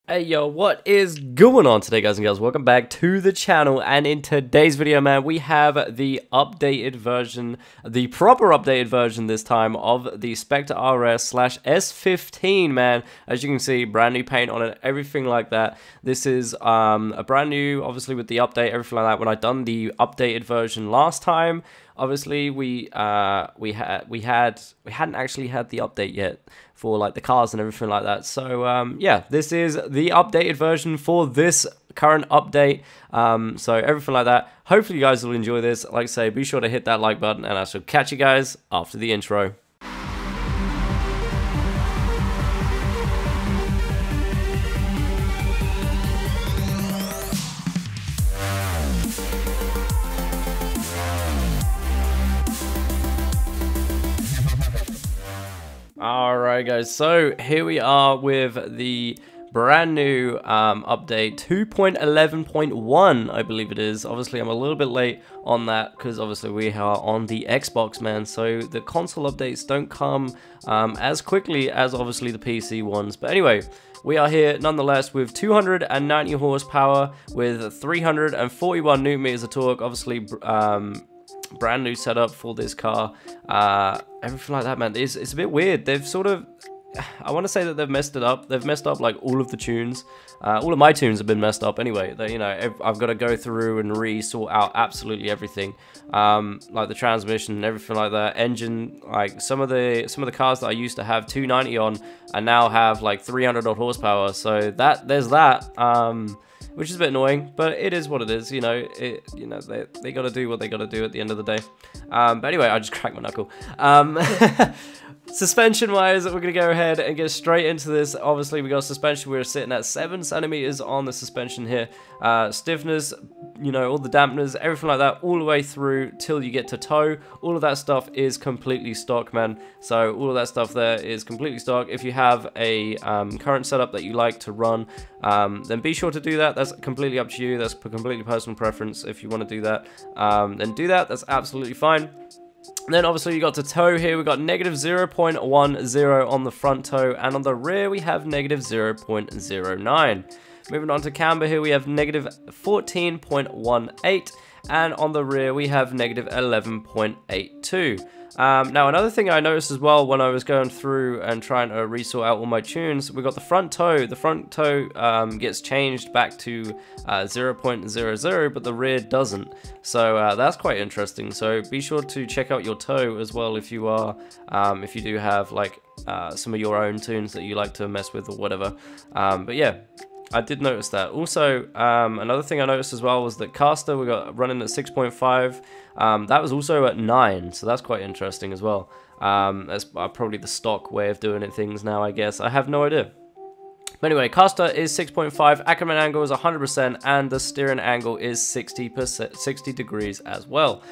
Hey yo, what is going on today, guys and girls? Welcome back to the channel, and in today's video, man, we have the updated version, the proper updated version this time, of the Spector RS/S15, man. As you can see, brand new paint on it, everything like that. This is a brand new, obviously with the update, everything like that. When I done the updated version last time, obviously we hadn't actually had the update yet for like the cars and everything like that. So yeah, this is the updated version for this current update. So everything like that. Hopefully you guys will enjoy this. Like I say, be sure to hit that like button, and I shall catch you guys after the intro. Alright guys, so here we are with the brand new update 2.11.1, I believe it is. Obviously I'm a little bit late on that because obviously we are on the Xbox, man, so the console updates don't come as quickly as obviously the PC ones. But anyway, we are here nonetheless with 290 horsepower with 341 newton meters of torque. Obviously brand new setup for this car, everything like that, man. It's a bit weird. They've sort of, I want to say that they've messed it up. They've messed up like all of the tunes. All of my tunes have been messed up anyway. They, you know, I've got to go through and re-sort out absolutely everything, like the transmission and everything like that. Engine, like some of the cars that I used to have 290 on, I now have like 300 odd horsepower. So there's that. Which is a bit annoying, but it is what it is. You know, they got to do what they got to do at the end of the day. But anyway, I just cracked my knuckle. Suspension wise, we're gonna go ahead and get straight into this. Obviously we got suspension, we're sitting at 7 centimeters on the suspension here. Stiffness, you know, all the dampeners, everything like that, all the way through till you get to toe. All of that stuff is completely stock, man. So all of that stuff there is completely stock. If you have a current setup that you like to run, then be sure to do that. That's completely up to you. That's completely personal preference. If you want to do that, then do that. That's absolutely fine. And then obviously you got to toe here, we got negative 0.10 on the front toe, and on the rear we have negative 0.09. Moving on to camber here, we have negative 14.18, and on the rear we have negative 11.82. Now another thing I noticed as well when I was going through and trying to resort out all my tunes, we got the front toe. The front toe gets changed back to 0.00, but the rear doesn't. So that's quite interesting. So be sure to check out your toe as well if you are, if you do have like some of your own tunes that you like to mess with or whatever. But yeah, I did notice that. Also, another thing I noticed as well was that caster we got running at 6.5. That was also at 9, so that's quite interesting as well. That's probably the stock way of doing things now, I guess. I have no idea. But anyway, caster is 6.5, Ackerman angle is 100%, and the steering angle is 60 degrees as well.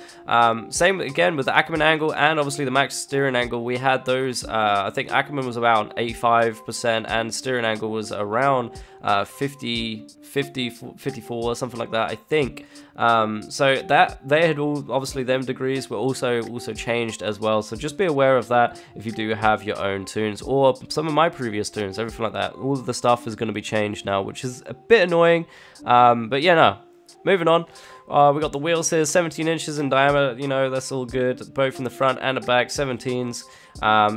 Same again with the Ackerman angle and obviously the max steering angle. We had those, I think Ackerman was around 85% and steering angle was around 54 or something like that, I think. So that they had all, obviously them degrees were also changed as well. So just be aware of that if you do have your own tunes or some of my previous tunes, everything like that. All of the stuff is going to be changed now, which is a bit annoying. But yeah, no. Moving on, we got the wheels here, 17 inches in diameter, you know, that's all good, both in the front and the back, 17s.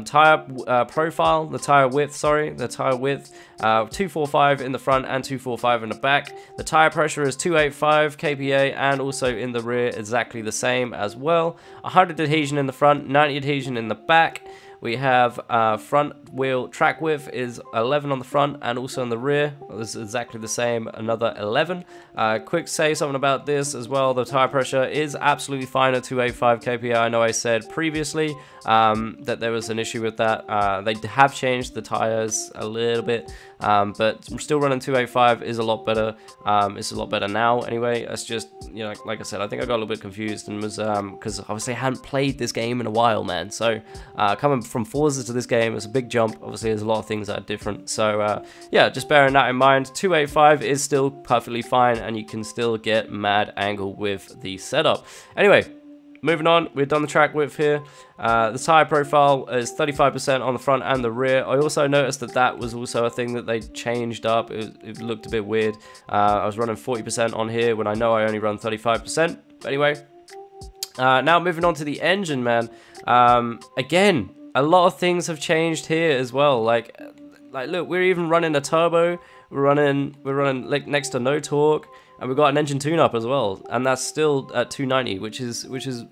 Tire profile, the tire width, 245 in the front and 245 in the back. The tire pressure is 285 kPa, and also in the rear exactly the same as well. 100 adhesion in the front, 90 adhesion in the back. We have front wheel track width is 11 on the front and also on the rear. This is exactly the same, another 11. Quick say something about this as well. The tire pressure is absolutely fine at 285 kPa. I know I said previously that there was an issue with that. They have changed the tires a little bit, but still running 285 is a lot better. It's a lot better now anyway. It's just, you know, like I said, I think I got a little bit confused and was because obviously I hadn't played this game in a while, man. So coming from Forza to this game, it's a big jump. Obviously there's a lot of things that are different, so yeah, just bearing that in mind. 285 is still perfectly fine and you can still get mad angle with the setup. Anyway, moving on, we've done the track width here. The tire profile is 35% on the front and the rear. I also noticed that that was also a thing that they changed up. It looked a bit weird. I was running 40% on here when I know I only run 35%. But anyway, now moving on to the engine, man. Again, a lot of things have changed here as well. Like look, we're even running a turbo. We're running like next to no torque. And we've got an engine tune-up as well, and that's still at 290, which is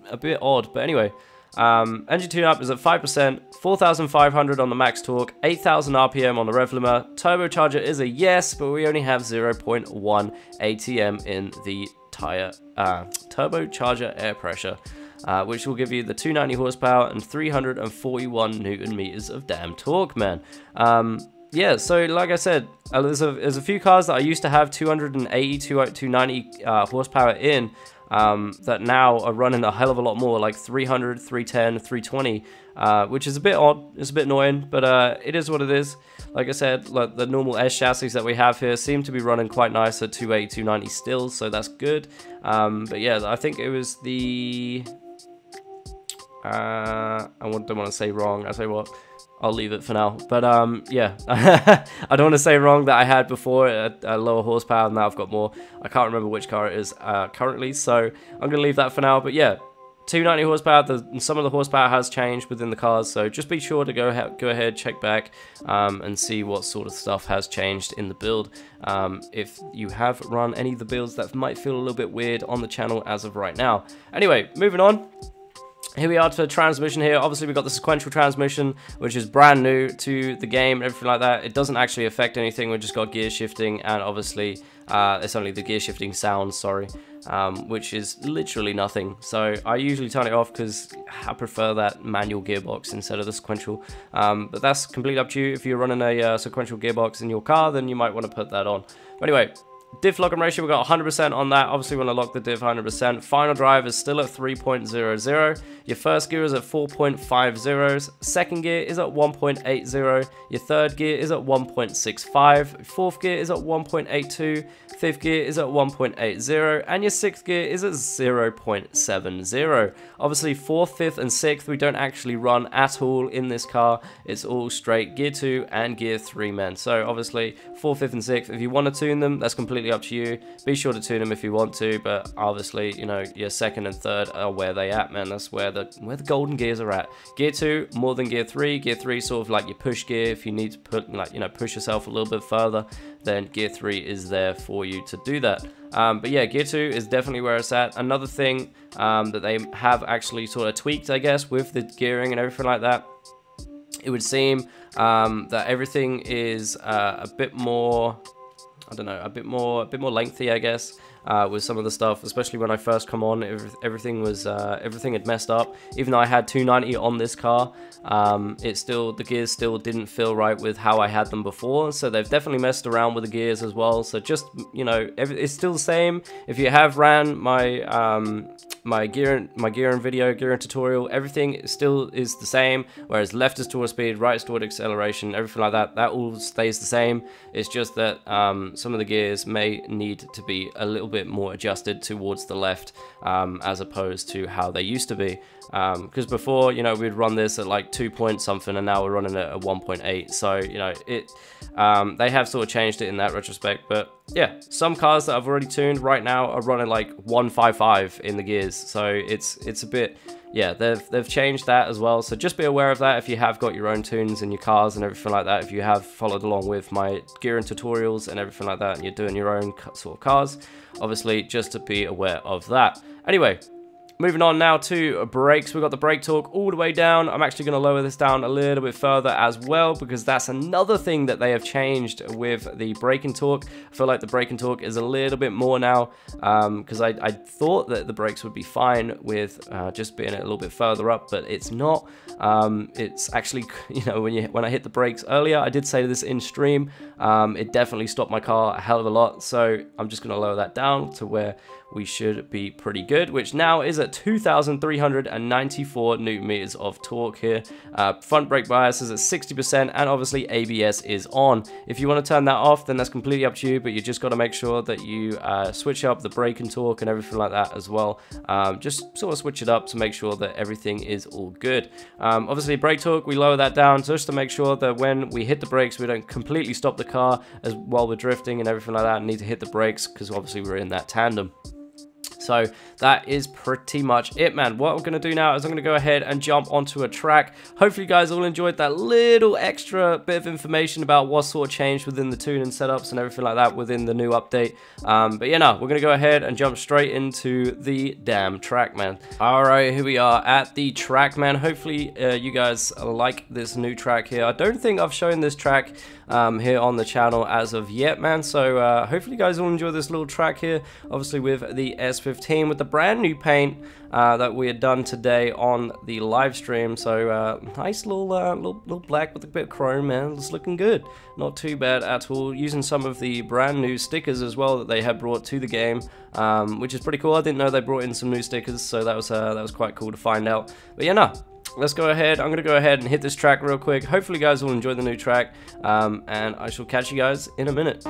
a bit odd. But anyway, engine tune-up is at 5%, 4,500 on the max torque, 8,000 RPM on the rev limiter. Turbocharger is a yes, but we only have 0.1 ATM in the tire turbocharger air pressure, which will give you the 290 horsepower and 341 Newton meters of damn torque, man. Yeah, so like I said, there's a few cars that I used to have 280, 290 horsepower in that now are running a hell of a lot more, like 300, 310, 320, which is a bit odd. It's a bit annoying, but it is what it is. Like I said, like the normal S chassis that we have here seem to be running quite nice at 280, 290 still, so that's good. But yeah, I think it was the... I don't want to say wrong. I say what? I'll leave it for now. But yeah, I don't want to say wrong that I had before a lower horsepower, and now I've got more. I can't remember which car it is currently, so I'm going to leave that for now. But yeah, 290 horsepower, some of the horsepower has changed within the cars, so just be sure to go ahead, check back, and see what sort of stuff has changed in the build. If you have run any of the builds that might feel a little bit weird on the channel as of right now. Anyway, moving on. Here we are to the transmission here. Obviously, we've got the sequential transmission, which is brand new to the game and everything like that. It doesn't actually affect anything. We've just got gear shifting, and obviously, it's only the gear shifting sound, sorry, which is literally nothing. So I usually turn it off because I prefer that manual gearbox instead of the sequential. But that's completely up to you. If you're running a sequential gearbox in your car, then you might want to put that on. But anyway, diff locking ratio, we got 100% on that. Obviously, when I lock the diff, 100%. Final drive is still at 3.00. Your first gear is at 4.50. Second gear is at 1.80. Your third gear is at 1.65. Fourth gear is at 1.82. Fifth gear is at 1.80. And your sixth gear is at 0.70. Obviously, fourth, fifth, and sixth, we don't actually run at all in this car. It's all straight gear 2 and gear 3, men. So obviously, fourth, fifth, and sixth, if you want to tune them, that's completely up to you. Be sure to tune them if you want to, but obviously, you know, your second and third are where they at, man. That's where the golden gears are at. Gear 2 more than gear 3. Gear 3 sort of like your push gear. If you need to put, like, you know, push yourself a little bit further, then gear 3 is there for you to do that. But yeah, gear 2 is definitely where it's at. Another thing that they have actually sort of tweaked, I guess, with the gearing and everything like that, it would seem that everything is a bit more, I don't know, a bit more lengthy, I guess, with some of the stuff. Especially when I first come on, everything had messed up. Even though I had 290 on this car, the gears still didn't feel right with how I had them before. So they've definitely messed around with the gears as well. So just, you know, it's still the same. If you have ran my gearing video, gearing tutorial, everything still is the same. Whereas left is toward speed, right is toward acceleration, everything like that, that all stays the same. It's just that some of the gears may need to be a little bit more adjusted towards the left, as opposed to how they used to be. Because before, you know, we'd run this at like 2 point something, and now we're running it at 1.8. So, you know, they have sort of changed it in that retrospect. But yeah, some cars that I've already tuned right now are running like 155 in the gears. So it's a bit, yeah, they've changed that as well. So just be aware of that if you have got your own tunes in your cars and everything like that. If you have followed along with my gearing tutorials and everything like that, and you're doing your own sort of cars, obviously just to be aware of that. Anyway, moving on now to brakes. We've got the brake torque all the way down. I'm actually going to lower this down a little bit further as well, because that's another thing that they have changed with the braking torque. I feel like the braking torque is a little bit more now, because I thought that the brakes would be fine with just being a little bit further up, but it's not. It's actually, you know, when I hit the brakes earlier, I did say this in stream, it definitely stopped my car a hell of a lot. So I'm just going to lower that down to where we should be pretty good, which now is at 2,394 Newton meters of torque here. Front brake bias is at 60%, and obviously ABS is on. If you want to turn that off, then that's completely up to you, but you just got to make sure that you switch up the brake and torque and everything like that as well. Just sort of switch it up to make sure that everything is all good. Obviously brake torque, we lower that down just to make sure that when we hit the brakes, we don't completely stop the car while we're drifting and everything like that, and need to hit the brakes because obviously we're in that tandem. So that is pretty much it, man. What we're going to do now is I'm going to go ahead and jump onto a track. Hopefully you guys all enjoyed that little extra bit of information about what sort of changed within the tuning setups and everything like that within the new update. But yeah, no, we're going to go ahead and jump straight into the damn track, man. All right, here we are at the track, man. Hopefully you guys like this new track here. I don't think I've shown this track here on the channel as of yet, man. So hopefully you guys will enjoy this little track here, obviously with the S15 with the brand new paint that we had done today on the live stream. So nice little black with a bit of chrome, man. It's looking good, not too bad at all. Using some of the brand new stickers as well that they had brought to the game, which is pretty cool. I didn't know they brought in some new stickers, so that was quite cool to find out. But yeah, no, let's go ahead. I'm going to go ahead and hit this track real quick. Hopefully you guys will enjoy the new track, and I shall catch you guys in a minute.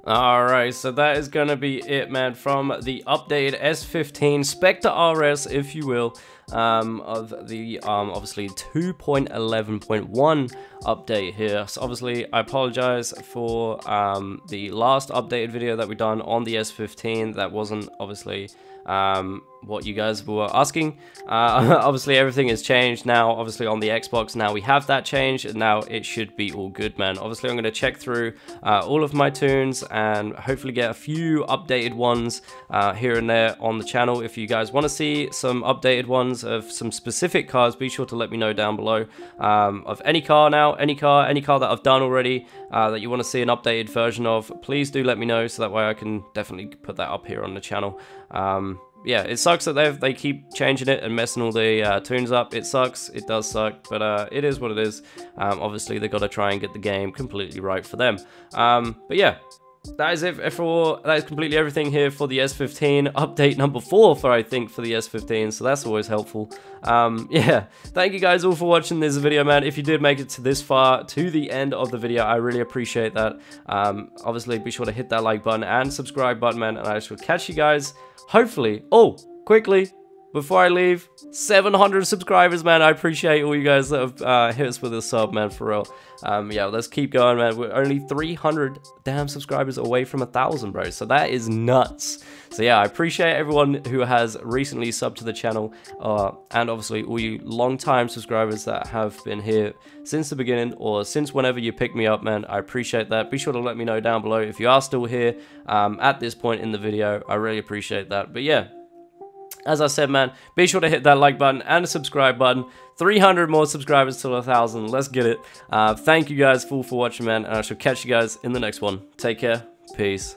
Alright, so that is gonna be it, man, from the updated S15 Spector RS, if you will, of the obviously 2.11.1 update here. So obviously I apologize for the last updated video that we done on the S15. That wasn't obviously what you guys were asking. Obviously everything has changed now. Obviously on the Xbox now we have that change, and now it should be all good, man. Obviously I'm going to check through all of my tunes and hopefully get a few updated ones here and there on the channel. If you guys want to see some updated ones of some specific cars, be sure to let me know down below, of any car now, any car that I've done already that you want to see an updated version of. Please do let me know, so that way I can definitely put that up here on the channel. Yeah, it sucks that they keep changing it and messing all the tunes up. It sucks, it does suck, but it is what it is. Obviously they've got to try and get the game completely right for them. But yeah, that is it that is completely everything here for the S15 update number 4 I think for the S15, so that's always helpful. Yeah, thank you guys all for watching this video, man. If you did make it to this far, to the end of the video, I really appreciate that. Obviously be sure to hit that like button and subscribe button, man, and I shall catch you guys hopefully. Oh, quickly before I leave, 700 subscribers, man. I appreciate all you guys that have hit us with a sub, man, for real. Yeah, let's keep going, man. We're only 300 damn subscribers away from 1,000, bro, so that is nuts. So yeah, I appreciate everyone who has recently subbed to the channel, and obviously all you long-time subscribers that have been here since the beginning, or since whenever you picked me up, man. I appreciate that. Be sure to let me know down below if you are still here at this point in the video. I really appreciate that. But yeah, as I said, man, be sure to hit that like button and the subscribe button. 300 more subscribers to 1,000. Let's get it. Thank you guys for watching, man, and I shall catch you guys in the next one. Take care. Peace.